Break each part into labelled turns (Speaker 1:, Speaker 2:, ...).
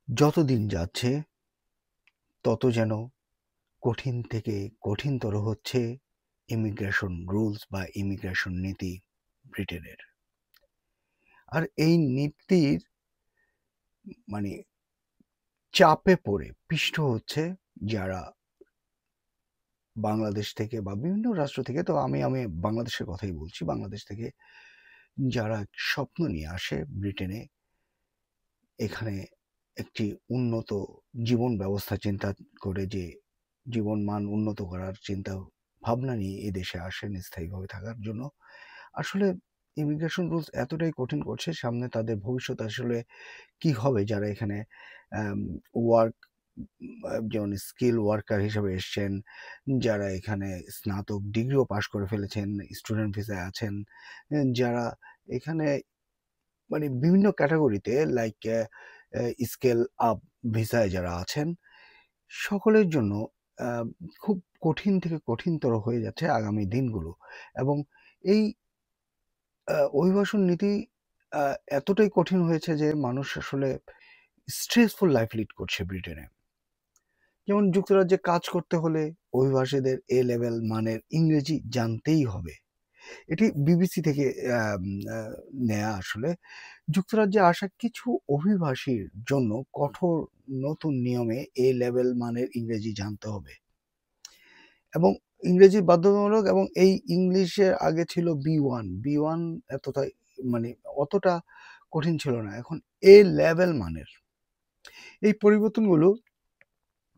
Speaker 1: যত দিন যাচ্ছে তত যেন কঠিন থেকে কঠিনতর হচ্ছে ইমিগ্রেশন রুলস বা ইমিগ্রেশন নীতি ব্রিটেনের। আর এই নীতির মানে চাপে পড়ে পিষ্ট হচ্ছে যারা বাংলাদেশ থেকে বা বিভিন্ন রাষ্ট্র থেকে, তো আমি আমি বাংলাদেশের কথাই বলছি, বাংলাদেশ থেকে যারা স্বপ্ন নিয়ে আসে ব্রিটেনে, এখানে একটি উন্নত জীবন ব্যবস্থা চিন্তা করে, যে জীবন মান উন্নত করার চিন্তা ভাবনা নিয়ে এদেশে আসেন স্থায়ীভাবে থাকার জন্য। আসলে ইমিগ্রেশন রুলস এতটাই কঠিন করছে, সামনে তাদের ভবিষ্যৎ আসলে কি হবে যারা এখানে ওয়ার্ক, যেমন স্কিল ওয়ার্কার হিসেবে এসছেন, যারা এখানে স্নাতক ডিগ্রিও পাশ করে ফেলেছেন, স্টুডেন্ট ভিসায় আছেন, যারা এখানে মানে বিভিন্ন ক্যাটাগরিতে লাইক স্কেল আপ ভিসায় যারা আছেন, সকলের জন্য আহ, খুব কঠিন থেকে কঠিনতর হয়ে যাচ্ছে আগামী দিনগুলো। এবং এই অভিবাসন নীতি এতটাই কঠিন হয়েছে যে মানুষ আসলে স্ট্রেসফুল লাইফ লিড করছে ব্রিটেনে। যেমন যুক্তরাজ্যে কাজ করতে হলে অভিবাসীদের এ লেভেল মানের ইংরেজি জানতেই হবে। এটি বিবিসি থেকে আম, আহ, নেয়া আসলে। যুক্তরাজ্যে আসা কিছু অভিবাসীর জন্য কঠোর নতুন নিয়মে এ লেভেল মানের ইংরেজি জানতে হবে, এবং ইংরেজি বাধ্যতামূলক। এবং এই ইংলিশের আগে ছিল বি ওয়ান, এতটা মানে অতটা কঠিন ছিল না, এখন এ লেভেল মানের। এই পরিবর্তনগুলো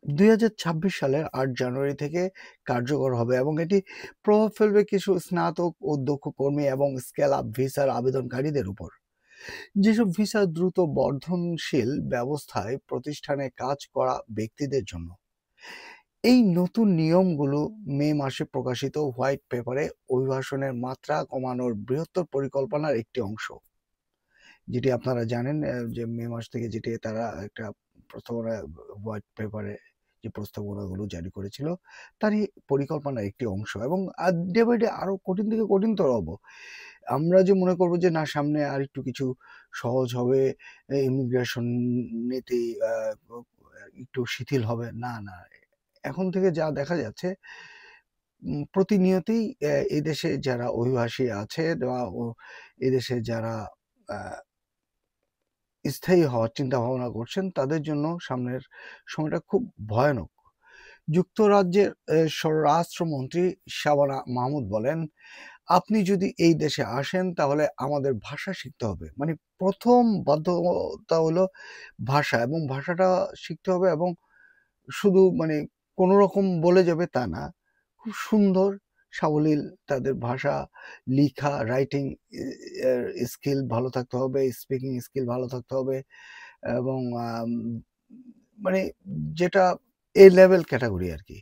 Speaker 1: 2026 সালের 8 জানুয়ারি থেকে কার্যকর হবে, এবং এটি প্রভাব ফেলবে কিছু স্নাতক ও দক্ষ কর্মী এবং স্কেল আপ ভিসার আবেদনকারীদের উপর, যেসব ভিসা দ্রুত বর্ধনশীল ব্যবস্থায় প্রতিষ্ঠানে কাজ করা ব্যক্তিদের জন্য। এই নতুন নিয়মগুলো মে মাসে প্রকাশিত হোয়াইট পেপারে অভিবাসনের মাত্রা কমানোর বৃহত্তর পরিকল্পনার একটি অংশ, যেটি আপনারা জানেন, যে মে মাস থেকে যেটি তারা একটা প্রস্তাবনা হোয়াইট পেপারে যে প্রস্তাবনাগুলো জারি করেছিল, তারই পরিকল্পনার একটি অংশ। এবং ডে বাই ডে আরো কঠিন থেকে কঠিনতর হবো। আমরা যে মনে করবো যে না, সামনে আর একটু কিছু সহজ হবে, ইমিগ্রেশন নীতি একটু শিথিল হবে, না না, এখন থেকে যা দেখা যাচ্ছে প্রতিনিয়তই এদেশে যারা অভিবাসী আছে বা এদেশে যারা স্থায়ী হওয়ার চিন্তা ভাবনা করছেন, তাদের জন্য সামনের সময়টা খুব ভয়ানক। যুক্তরাজ্যের স্বরাষ্ট্রমন্ত্রী শাবানা মাহমুদ বলেন, আপনি যদি এই দেশে আসেন তাহলে আমাদের ভাষা শিখতে হবে। মানে প্রথম বাধ্যতা হলো ভাষা, এবং ভাষাটা শিখতে হবে। এবং শুধু মানে কোনো রকম বলে যাবে তা না, খুব সুন্দর সাবলীল তাদের ভাষা, লিখা রাইটিং স্কিল ভালো থাকতে হবে, স্পিকিং স্কিল ভালো থাকতে হবে। এবং মানে যেটা এ লেভেল ক্যাটাগরি আর কি।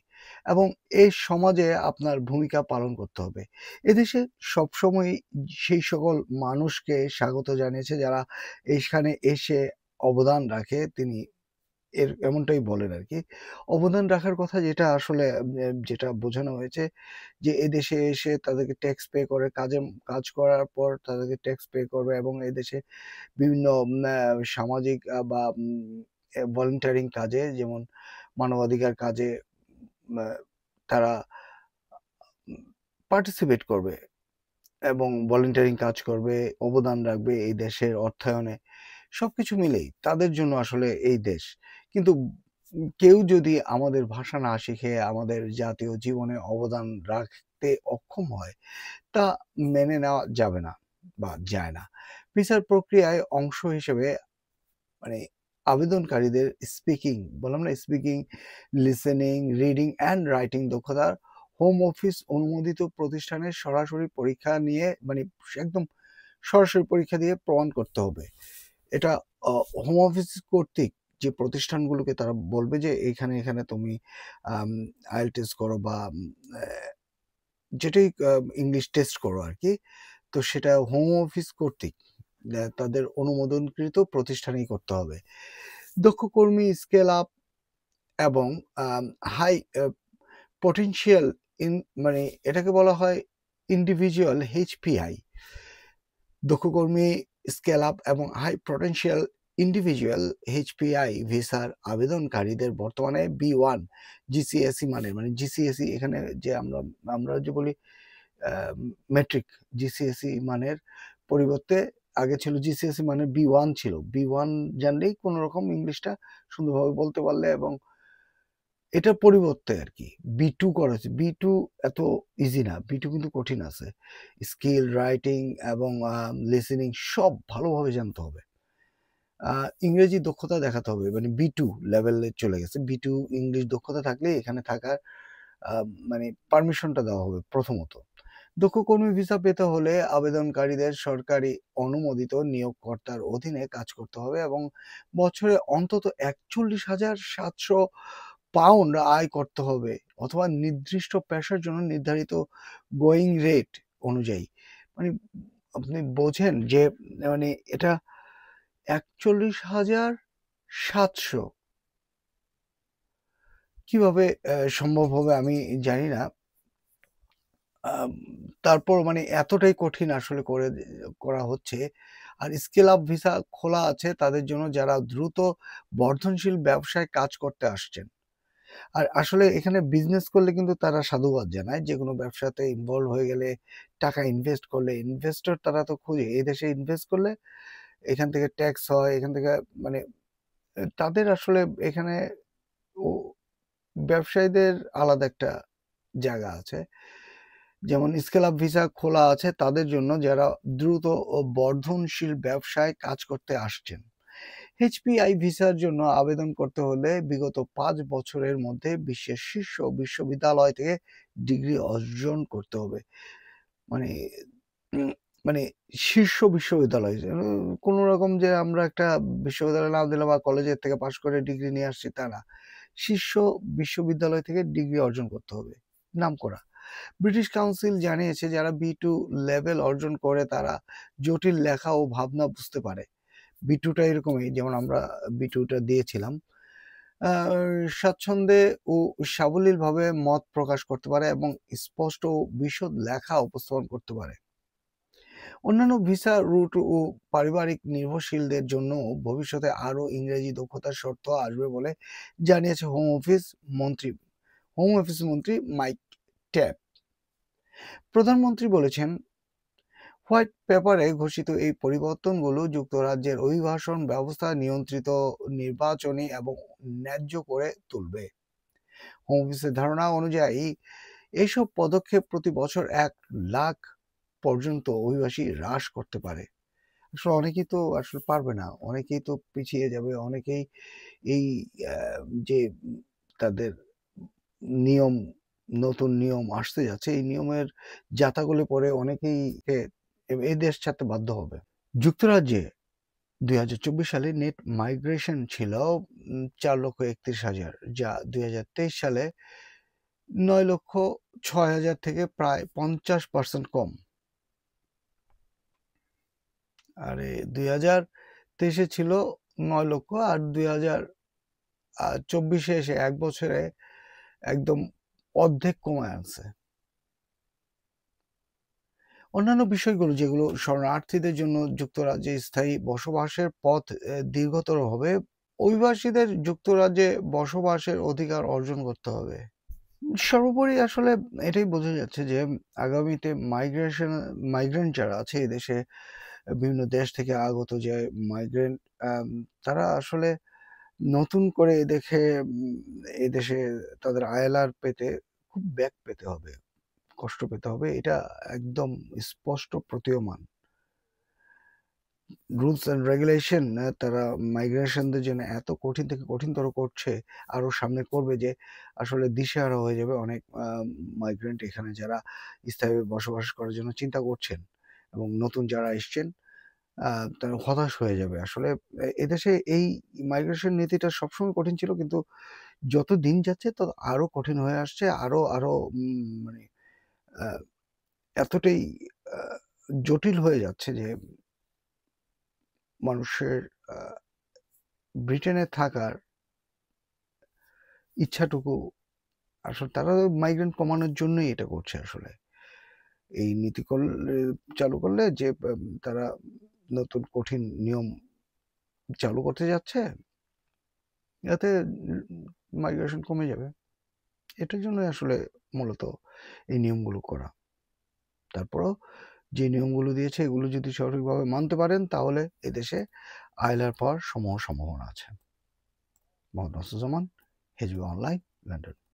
Speaker 1: এবং এই সমাজে আপনার ভূমিকা পালন করতে হবে। এদেশে সবসময় সেই সকল মানুষকে স্বাগত জানিয়েছে যারা এইখানে এসে অবদান রাখে। তিনি এমনটাই বলেন আরকি। অবদান রাখার কথা যেটা আসলে যেটা বোঝানো হয়েছে, যে এদেশে এসে তাদেরকে ট্যাক্স পে করে, কাজ করার পর তাদেরকে ট্যাক্স পে করবে, এবং এদেশে বিভিন্ন সামাজিক বা ভলান্টিয়ারিং কাজে, যেমন মানবাধিকার কাজে আ তারা পার্টিসিপেট করবে এবং ভলান্টিয়ারিং কাজ করবে, অবদান রাখবে এই দেশের অর্থায়নে। সবকিছু মিলেই তাদের জন্য আসলে এই দেশ। কিন্তু কেউ যদি আমাদের ভাষা না শিখে আমাদের জাতীয় জীবনে অবদান রাখতে অক্ষম হয়, তা মেনে নেওয়া যাবে না বা যায় না। ভিসার প্রক্রিয়ায় অংশ হিসেবে মানে আবেদনকারীদের স্পিকিং, বললাম না, speaking, listening, reading and writing দক্ষতার হোম অফিস অনুমোদিত প্রতিষ্ঠানের সরাসরি পরীক্ষা নিয়ে, মানে একদম সরাসরি পরীক্ষা দিয়ে প্রমাণ করতে হবে। এটা হোম অফিস কর্তৃক যে প্রতিষ্ঠানগুলোকে তারা বলবে যে এখানে এখানে তুমি আইএলটিএস করো বা যেটাই ইংলিশ টেস্ট করো আর কি, তো সেটা হোম অফিস কর্তৃক তাদের অনুমোদনকৃত প্রতিষ্ঠানেই করতে হবে। দক্ষ কর্মী, স্কেল আপ এবং হাই পটেনশিয়াল ইন, মানে এটাকে বলা হয় ইন্ডিভিজুয়াল এইচপিআই। দক্ষ কর্মী, স্কেল আপ এবং হাই পটেনশিয়াল ইন্ডিভিজুয়াল এইচপিআই ভিসার আবেদনকারীদের বর্তমানে B1 জিসিএসই মানের, মানে জিসিএসই এখানে যে আমরা যে বলি মেট্রিক, জিসিএসই মানের পরিবর্তে আগে ছিল জিসিএসই মানের B1 ছিল। B1 জানলেই কোনো রকম ইংলিশটা সুন্দরভাবে বলতে পারলে, এবং এটার পরিবর্তে আরকি B2 করা হয়েছে। B2 এত ইজি না, B2 কিন্তু কঠিন আছে। স্কিল, রাইটিং এবং লিসেনিং সব ভালোভাবে জানতে হবে। ইংরেজি দক্ষতা দেখাতে হবে, মানে B2 লেভেলে চলে গেছে। B2 ইংলিশ দক্ষতা থাকলে এখানে থাকার মানে পারমিশনটা দেওয়া হবে প্রথমত। দক্ষ কর্মী ভিসা পেতে হলে আবেদনকারীদের সরকারি অনুমোদিত নিয়োগকর্তার অধীনে কাজ করতে হবে এবং বছরে অন্তত ৪১,৭০০ পাউন্ড আয় করতে হবে, অথবা নির্দিষ্ট পেশার জন্য নির্ধারিত গোয়িং রেট অনুযায়ী। মানে আপনি বোঝেন যে মানে এটা ৪১,৭০০ কিভাবে সম্ভব হবে আমি জানি না। তারপর মানে এতটাই কঠিন আসলে করা হচ্ছে। আর স্কেল আপ ভিসা খোলা আছে তাদের জন্য যারা দ্রুত বর্ধনশীল ব্যবসায় কাজ করতে আসছেন। আর আসলে এখানে বিজনেস করলে কিন্তু তারা সাধুবাদ জানায়। যেকোনো ব্যবসাতে ইনভলভ হয়ে গেলে, টাকা ইনভেস্ট করলে, ইনভেস্টর তারা তো খুঁজে। এই দেশে ইনভেস্ট করলে এখান থেকে ট্যাক্স হয়, এখান থেকে মানে তাদের আসলে এখানে ও ব্যবসায়ীদের আলাদা একটা জায়গা আছে। যেমন স্কেল আপ ভিসা খোলা আছে তাদের জন্য যারা দ্রুত ও বর্ধনশীল ব্যবসায় কাজ করতে আসছেন। এইচপিআই ভিসার জন্য আবেদন করতে হলে বিগত ৫ বছরের মধ্যে বিশ্বের শীর্ষ বিশ্ববিদ্যালয় থেকে ডিগ্রি অর্জন করতে হবে। মানে উম মানে শীর্ষ বিশ্ববিদ্যালয়, কোনো রকম যে আমরা একটা বিশ্ববিদ্যালয়ে নাম দিলাম বা কলেজের থেকে পাশ করে ডিগ্রি নিয়ে আসছি তা না। শীর্ষ বিশ্ববিদ্যালয় থেকে ডিগ্রি অর্জন করতে হবে, নামকরা। ব্রিটিশ কাউন্সিল জানিয়েছে যারা B2 লেভেল অর্জন করে তারা জটিল লেখা ও ভাবনা বুঝতে পারে। B2 টা এরকমই, যেমন আমরা B2 টা দিয়েছিলাম। স্বাচ্ছন্দ্যে ও সাবলীলভাবে মত প্রকাশ করতে পারে এবং স্পষ্ট ও বিশদ লেখা উপস্থাপন করতে পারে। অন্যান্য ভিসা রুট ও পারিবারিক নির্ভরশীলদের জন্য ভবিষ্যতে আরও ইংরেজি দক্ষতার শর্ত আসবে বলে জানিয়েছে হোম অফিস মন্ত্রী মাইক ট্যাব। প্রধানমন্ত্রী বলেছেন, হোয়াইট পেপারে ঘোষিত এই পরিবর্তনগুলো যুক্তরাজ্যের অভিবাসন ব্যবস্থা নিয়ন্ত্রিত, নির্বাচনী এবং ন্যায্য করে তুলবে। হোম অফিসের ধারণা অনুযায়ী এইসব পদক্ষেপ প্রতি বছর ১,০০,০০০ পর্যন্ত অভিবাসী হ্রাস করতে পারে। আসলে অনেকেই তো আসলে পারবে না, অনেকেই তো পিছিয়ে যাবে, অনেকেই এই যে তাদের নিয়ম, নতুন নিয়ম আসতে যাচ্ছে, এই নিয়মের জাতাকলে পরে অনেকেই এই দেশ ছাড়তে বাধ্য হবে। যুক্তরাজ্যে ২০২৪ সালে নেট মাইগ্রেশন ছিল ৪,৩১,০০০, যা ২০২৩ সালে ৯,০৬,০০০ থেকে প্রায় ৫০% কম। আর ২০২৩ ছিল ৯ লক্ষ, আর ২০২৪ এসে ১ বছরে একদম অর্ধেক কমায় আনছে। অন্যান্য বিষয়গুলো যেগুলো শরণার্থীদের জন্য যুক্তরাজ্যে স্থায়ী বসবাসের পথ দীর্ঘতর হবে, অভিবাসীদের যুক্তরাজ্যে বসবাসের অধিকার অর্জন করতে হবে। সর্বোপরি আসলে এটাই বোঝা যাচ্ছে যে আগামীতে মাইগ্রেন্ট যারা আছে এদেশে, বিভিন্ন দেশ থেকে আগত যে মাইগ্রেন্ট, তারা আসলে নতুন করে এদেশে তাদের আইএলআর পেতে খুব ব্যাক পেতে হবে, কষ্ট পেতে হবে। এটা একদম স্পষ্ট প্রতীয়মান। রুলস অ্যান্ড রেগুলেশন তারা মাইগ্রেশনদের জন্য এত কঠিন থেকে কঠিনতর করছে, আরো সামনে করবে, যে আসলে দিশেহারা হয়ে যাবে অনেক মাইগ্রেন্ট এখানে যারা স্থায়ী বসবাস করার জন্য চিন্তা করছেন, এবং নতুন যারা এসছেন তারা হতাশ হয়ে যাবে। আসলে এদেশে এই মাইগ্রেশন নীতিটা সবসময় কঠিন ছিল, কিন্তু যত দিন যাচ্ছে তত আরো কঠিন হয়ে আসছে, আরো মানে আ এতটাই আ জটিল হয়ে যাচ্ছে যে মানুষের আ ব্রিটেনে থাকার ইচ্ছাটুকু, আসলে তারা মাইগ্রেন্ট কমানোর জন্যই এটা করছে আসলে। এই নীতি চালু করলে যে তারা নতুন কঠিন নিয়ম চালু করতে যাচ্ছে, যাতে মাইগ্রেশন কমে যাবে। এটার জন্যই আসলে মূলত এই নিয়মগুলো করা। তারপরেও যে নিয়মগুলো দিয়েছে এগুলো যদি সঠিকভাবে মানতে পারেন তাহলে এদেশে আইলার পাওয়ার সমূহ সম্ভাবনা আছে। মোহাম্মদ নাসুজ্জামান, হেজবি অনলাইন, লন্ডন।